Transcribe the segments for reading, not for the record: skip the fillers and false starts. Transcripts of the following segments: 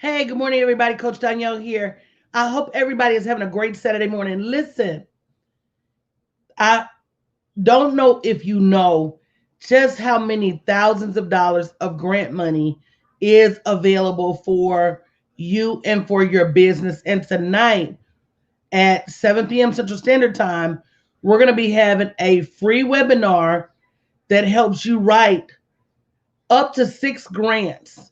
Hey, good morning, everybody. Coach Danielle here. I hope everybody is having a great Saturday morning. Listen, I don't know if you know just how many thousands of dollars of grant money is available for you and for your business. And tonight at 7 p.m. Central Standard Time, we're going to be having a free webinar that helps you write up to 6 grants,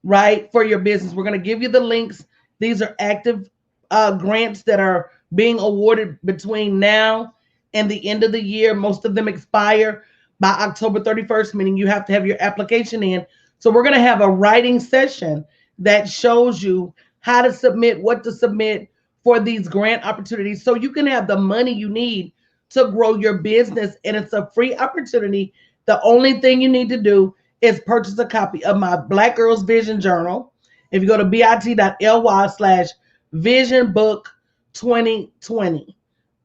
right, for your business. We're going to give you the links. These are active grants that are being awarded between now and the end of the year. Most of them expire by October 31st, meaning you have to have your application in. So we're going to have a writing session that shows you how to submit, what to submit for these grant opportunities so you can have the money you need to grow your business. And it's a free opportunity. The only thing you need to do is purchase a copy of my Black Girls Vision Journal. If you go to bit.ly/Vision Book 2020.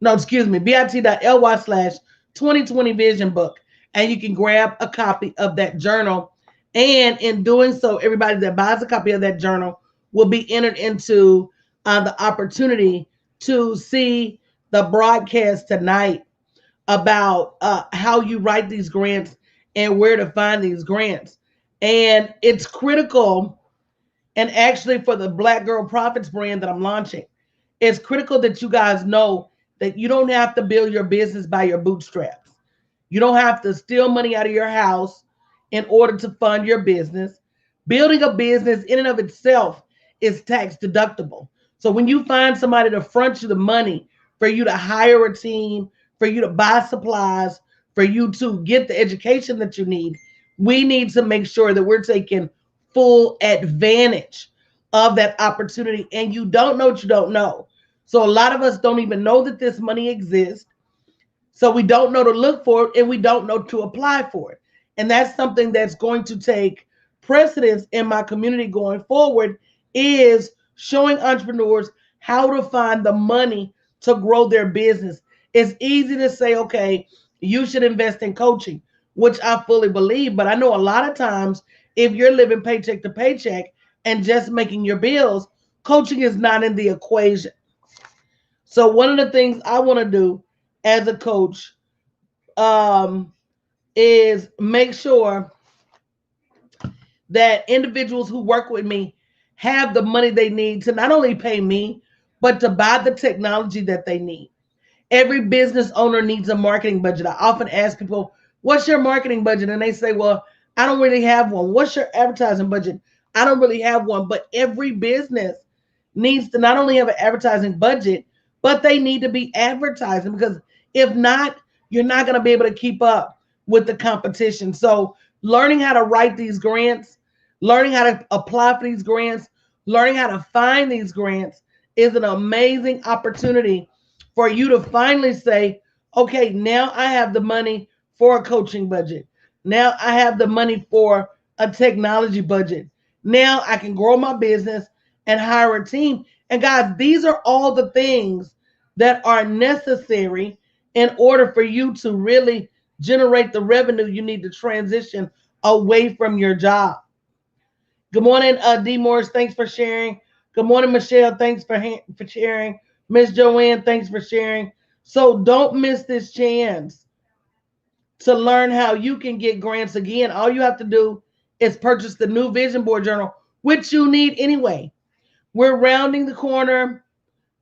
No, excuse me, bit.ly/2020 Vision Book. And you can grab a copy of that journal. And in doing so, everybody that buys a copy of that journal will be entered into the opportunity to see the broadcast tonight about how you write these grants and where to find these grants. And it's critical, and actually for the Black Girl Profits brand that I'm launching, it's critical that you guys know that you don't have to build your business by your bootstraps. You don't have to steal money out of your house in order to fund your business. Building a business in and of itself is tax deductible. So when you find somebody to front you the money for you to hire a team, for you to buy supplies, for you to get the education that you need, we need to make sure that we're taking full advantage of that opportunity. And you don't know what you don't know. So a lot of us don't even know that this money exists. So we don't know to look for it and we don't know to apply for it. And that's something that's going to take precedence in my community going forward, is showing entrepreneurs how to find the money to grow their business. It's easy to say, okay, you should invest in coaching, which I fully believe. But I know a lot of times if you're living paycheck to paycheck and just making your bills, coaching is not in the equation. So one of the things I want to do as a coach um, is make sure that individuals who work with me have the money they need to not only pay me, but to buy the technology that they need. Every business owner needs a marketing budget. I often ask people, what's your marketing budget? And they say, well, I don't really have one. What's your advertising budget? I don't really have one. But every business needs to not only have an advertising budget, but they need to be advertising, because if not, you're not going to be able to keep up with the competition. So learning how to write these grants, learning how to apply for these grants, learning how to find these grants is an amazing opportunity for you to finally say, okay, now I have the money for a coaching budget. Now I have the money for a technology budget. Now I can grow my business and hire a team. And guys, these are all the things that are necessary in order for you to really generate the revenue you need to transition away from your job. Good morning, D. Morris. Thanks for sharing. Good morning, Michelle. Thanks for sharing. Miss Joanne, thanks for sharing. So don't miss this chance to learn how you can get grants. Again, all you have to do is purchase the new Vision Board Journal, which you need anyway. We're rounding the corner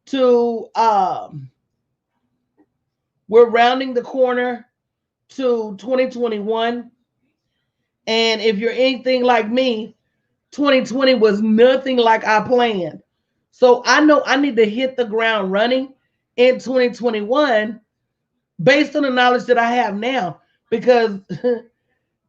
to we're rounding the corner to 2021. And if you're anything like me, 2020 was nothing like I planned. So I know I need to hit the ground running in 2021 based on the knowledge that I have now, because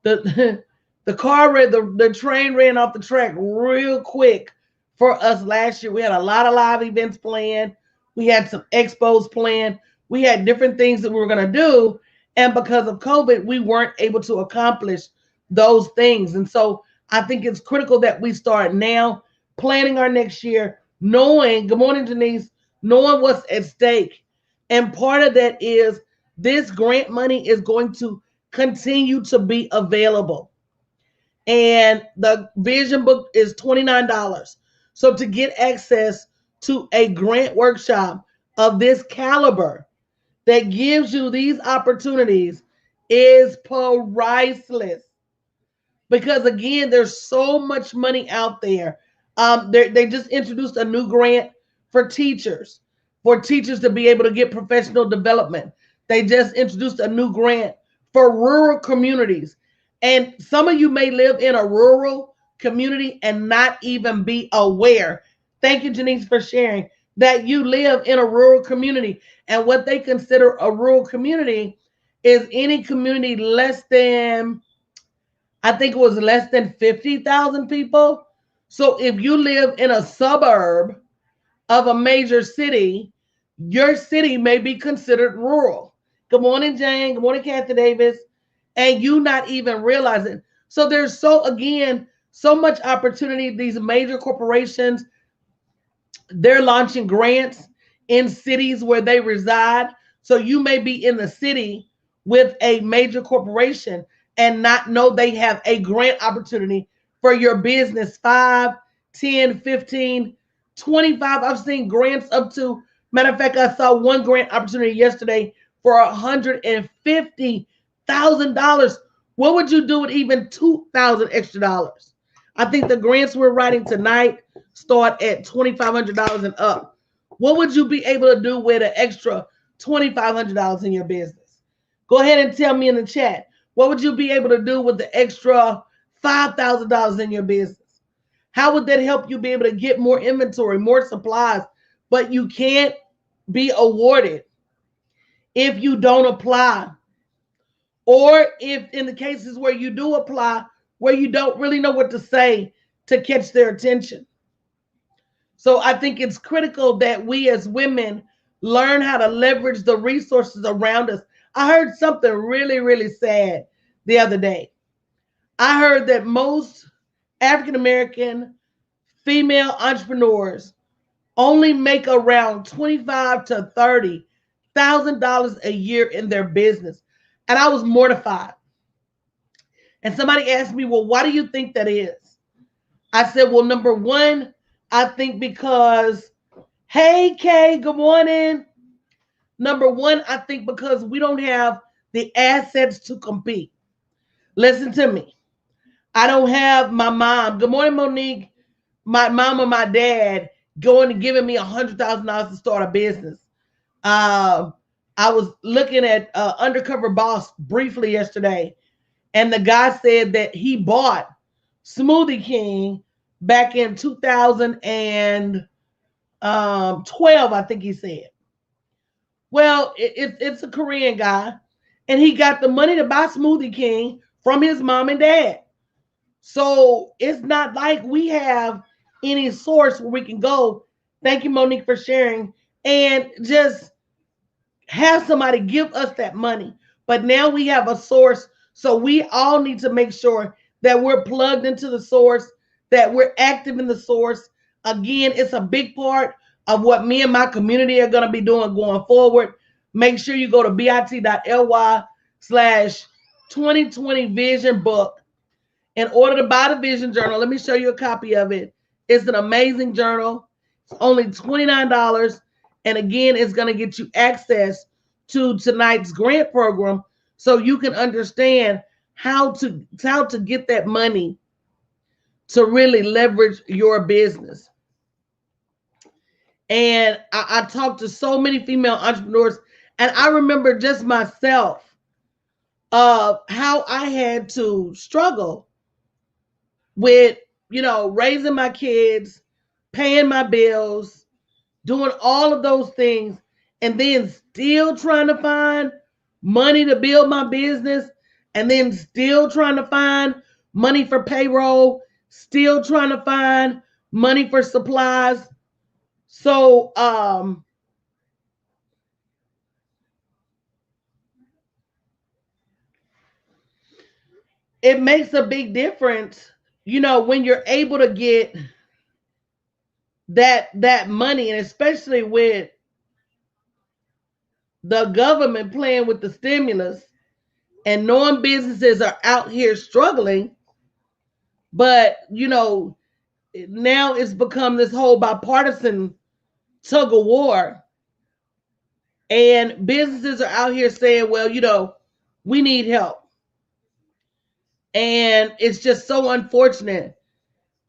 the the train ran off the track real quick for us last year. We had a lot of live events planned. We had some expos planned. We had different things that we were going to do. And because of COVID, we weren't able to accomplish those things. And so I think it's critical that we start now planning our next year, knowing, good morning, Denise, knowing what's at stake. And part of that is this grant money is going to continue to be available. and the vision book is $29. So to get access to a grant workshop of this caliber that gives you these opportunities is priceless. Because again, there's so much money out there. They just introduced a new grant for teachers to be able to get professional development. They just introduced a new grant for rural communities. And some of you may live in a rural community and not even be aware. Thank you, Janice, for sharing that you live in a rural community. And what they consider a rural community is any community less than, I think it was less than 50,000 people. So if you live in a suburb of a major city, your city may be considered rural. Good morning, Jane. Good morning, Kathy Davis. And you not even realizing. So there's so much opportunity. These major corporations, they're launching grants in cities where they reside. So you may be in the city with a major corporation and not know they have a grant opportunity for your business. 5, 10, 15, 25. I've seen grants up to, matter of fact, I saw one grant opportunity yesterday for $150,000. What would you do with even 2,000 extra dollars? I think the grants we're writing tonight start at $2,500 and up. What would you be able to do with an extra $2,500 in your business? Go ahead and tell me in the chat. What would you be able to do with the extra $5,000 in your business? How would that help you be able to get more inventory, more supplies? But you can't be awarded if you don't apply. Or if in the cases where you do apply, where you don't really know what to say to catch their attention. So I think it's critical that we as women learn how to leverage the resources around us. I heard something really, really sad the other day. I heard that most African American female entrepreneurs only make around $25,000 to $30,000 a year in their business. And I was mortified. And somebody asked me, well, why do you think that is? I said, well, number one, I think because, hey, Kay, good morning. Number one, I think because we don't have the assets to compete. Listen to me. I don't have my mom. Good morning, Monique. My mom or my dad going and giving me $100,000 to start a business. I was looking at Undercover Boss briefly yesterday, and the guy said that he bought Smoothie King back in 2012, I think he said. Well, it's a Korean guy, and he got the money to buy Smoothie King from his mom and dad. So it's not like we have any source where we can go. Thank you, Monique, for sharing, and just have somebody give us that money. But now we have a source, so we all need to make sure that we're plugged into the source, that we're active in the source. Again, it's a big part of what me and my community are going to be doing going forward. Make sure you go to bit.ly/2020 vision book in order to buy the vision journal. Let me show you a copy of it. It's an amazing journal. It's only $29. And again, it's going to get you access to tonight's grant program so you can understand how to get that money to really leverage your business. And I talked to so many female entrepreneurs, and I remember just myself of how I had to struggle with, raising my kids, paying my bills, doing all of those things, and then still trying to find money to build my business, and then still trying to find money for payroll, still trying to find money for supplies. So it makes a big difference, when you're able to get that money, and especially with the government playing with the stimulus and knowing businesses are out here struggling. But, now it's become this whole bipartisan tug of war. And businesses are out here saying, well, we need help. And it's just so unfortunate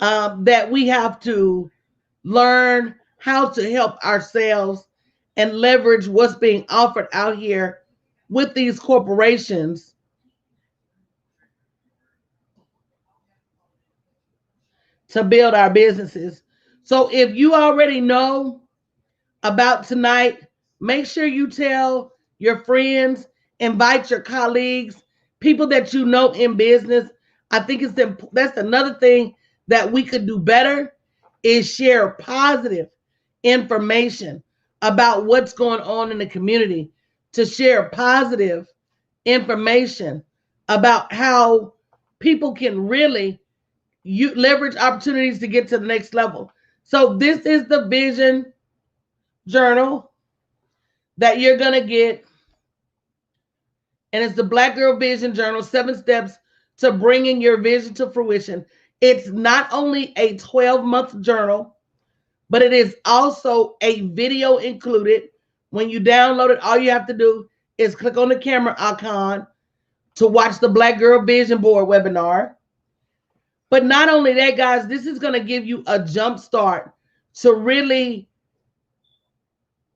that we have to learn how to help ourselves and leverage what's being offered out here with these corporations to build our businesses. So if you already know about tonight, make sure you tell your friends, invite your colleagues, people that you know in business. I think that's another thing that we could do better is share positive information about what's going on in the community, to share positive information about how people can really leverage opportunities to get to the next level. So this is the vision journal that you're going to get. And it's the Black Girl Vision Journal, 7 steps to bringing your vision to fruition. It's not only a 12-month journal, but it is also a video included. When you download it, all you have to do is click on the camera icon to watch the Black Girl Vision Board webinar. But not only that, guys, this is going to give you a jump start to really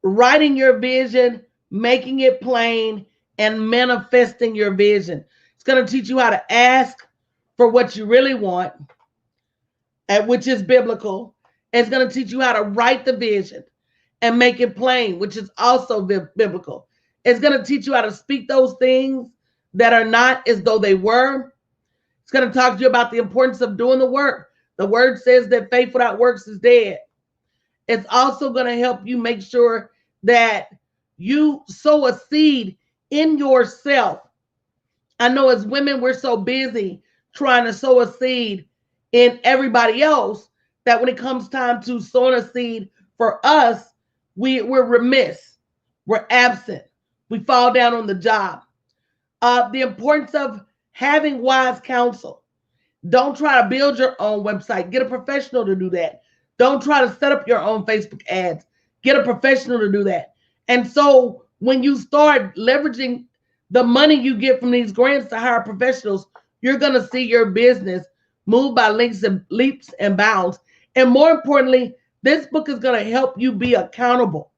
writing your vision, making it plain, and manifesting your vision. It's going to teach you how to ask for what you really want, which is biblical. It's going to teach you how to write the vision and make it plain, which is also biblical. It's going to teach you how to speak those things that are not as though they were. It's going to talk to you about the importance of doing the work. The word says that faith without works is dead. It's also going to help you make sure that you sow a seed in yourself. I know as women, we're so busy trying to sow a seed in everybody else that when it comes time to sowing a seed for us, we're remiss. We're absent. We fall down on the job. The importance of having wise counsel. Don't try to build your own website. Get a professional to do that. Don't try to set up your own Facebook ads. Get a professional to do that. And so when you start leveraging the money you get from these grants to hire professionals, you're going to see your business move by leaps and bounds. And more importantly, this book is going to help you be accountable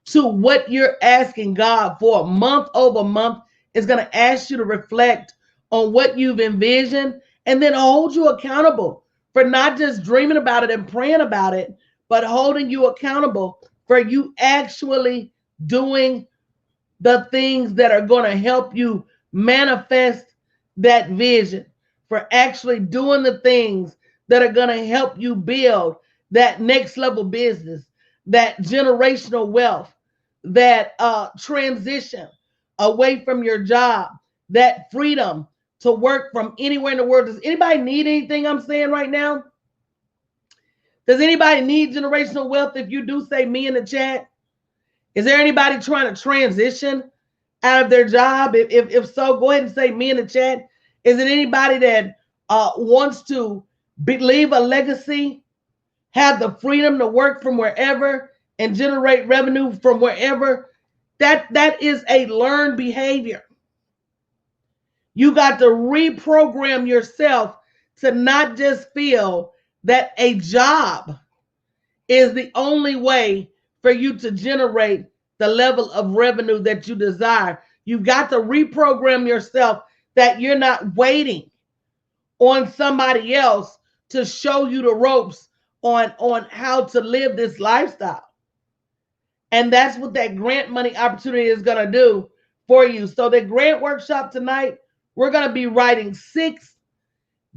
to what you're asking God for. Month over month is going to ask you to reflect on what you've envisioned and then hold you accountable for not just dreaming about it and praying about it, but holding you accountable for you actually doing the things that are going to help you manifest that vision, for actually doing the things that are going to help you build that next level business, that generational wealth, that transition away from your job, that freedom to work from anywhere in the world. Does anybody need anything I'm saying right now? Does anybody need generational wealth? If you do, say me in the chat. Is there anybody trying to transition out of their job? If so, go ahead and say me in the chat. Is it anybody that wants to leave a legacy, have the freedom to work from wherever and generate revenue from wherever? That is a learned behavior. You got to reprogram yourself to not just feel that a job is the only way for you to generate the level of revenue that you desire. You've got to reprogram yourself that you're not waiting on somebody else to show you the ropes on how to live this lifestyle. And that's what that grant money opportunity is going to do for you. So the grant workshop tonight, we're going to be writing 6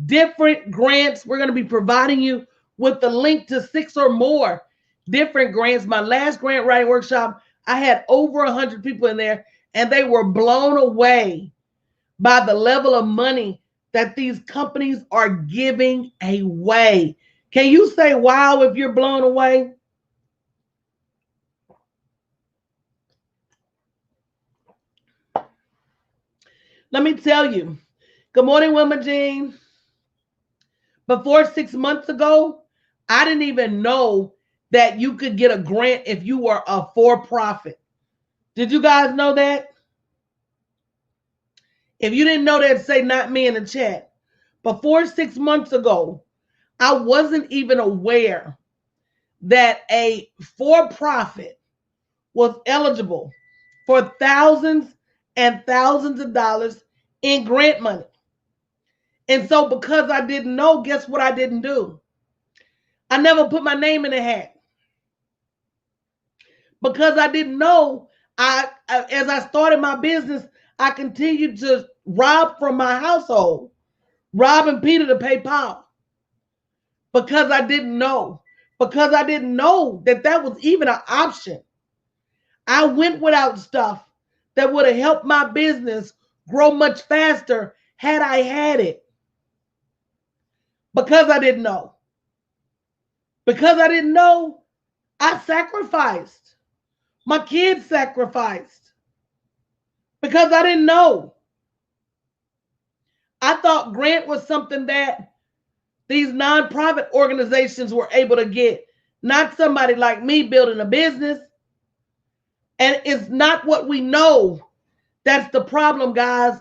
different grants. We're going to be providing you with the link to 6 or more different grants. My last grant writing workshop, I had over 100 people in there, and they were blown away by the level of money that these companies are giving away. Can you say wow if you're blown away? Let me tell you. Good morning, Wilma Jean. Before 6 months ago, I didn't even know that you could get a grant if you were a for-profit. Did you guys know that? If you didn't know that, say not me in the chat. Before 6 months ago, I wasn't even aware that a for-profit was eligible for thousands and thousands of dollars in grant money. And so because I didn't know, guess what I didn't do? I never put my name in the hat. Because I didn't know, as I started my business, I continued to rob from my household, robbing Peter to pay Paul. Because I didn't know. Because I didn't know that that was even an option. I went without stuff that would have helped my business grow much faster had I had it. Because I didn't know. Because I didn't know, I sacrificed. My kids sacrificed. Because I didn't know. I thought grant was something that these nonprofit organizations were able to get, not somebody like me building a business. And it's not what we know that's the problem, guys.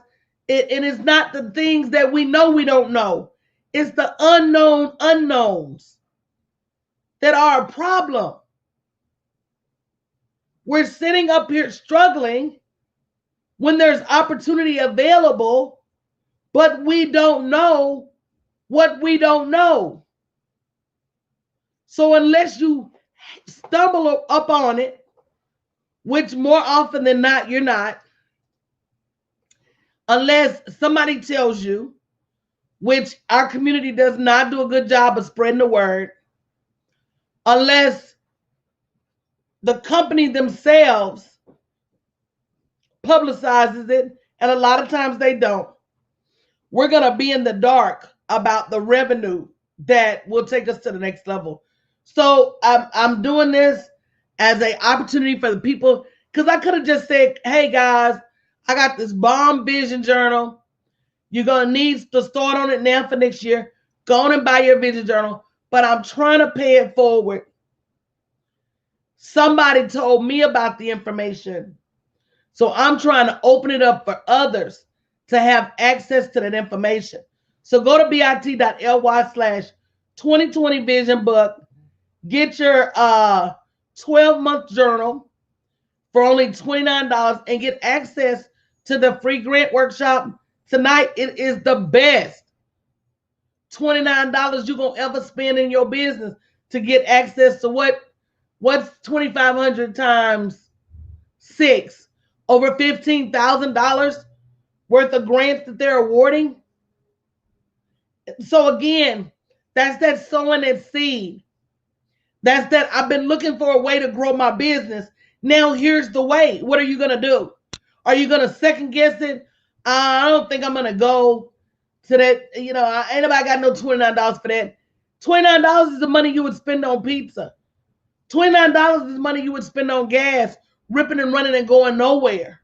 And it's not the things that we know we don't know. It's the unknown unknowns that are a problem. We're sitting up here struggling when there's opportunity available, but we don't know what we don't know. So unless you stumble up on it, which more often than not, you're not, unless somebody tells you, which our community does not do a good job of spreading the word, unless the company themselves publicizes it, and a lot of times they don't, we're going to be in the dark about the revenue that will take us to the next level. So I'm doing this as an opportunity for the people, because I could have just said, hey guys, I got this bomb vision journal. You're going to need to start on it now for next year. Go on and buy your vision journal. But I'm trying to pay it forward. Somebody told me about the information. So I'm trying to open it up for others to have access to that information. So go to bit.ly/2020 vision book. Get your 12-month journal for only $29 and get access to the free grant workshop. Tonight, it is the best $29 you're going to ever spend in your business to get access to what's 2,500 times 6? Over $15,000 worth of grants that they're awarding. So again, that's that sowing that seed. That's that I've been looking for a way to grow my business. Now here's the way. What are you going to do? Are you going to second guess it? I don't think I'm going to go to that. Ain't nobody got no $29 for that. $29 is the money you would spend on pizza. $29 is money you would spend on gas, ripping and running and going nowhere.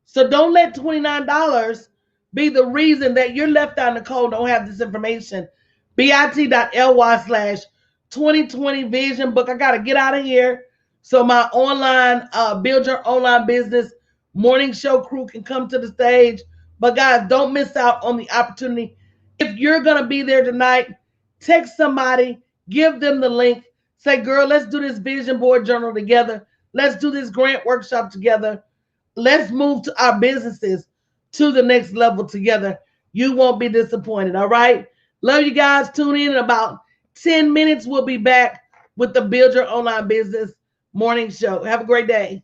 So don't let $29 be the reason that you're left out in the cold, don't have this information. bit.ly/2020 vision book. I got to get out of here so my online, build your online business morning show crew can come to the stage. But guys, don't miss out on the opportunity. If you're going to be there tonight, text somebody, give them the link. Say, girl, let's do this vision board journal together. Let's do this grant workshop together. Let's move to our businesses to the next level together. You won't be disappointed, all right? Love you guys. Tune in about 10 minutes. We'll be back with the Build Your Online Business morning show. Have a great day.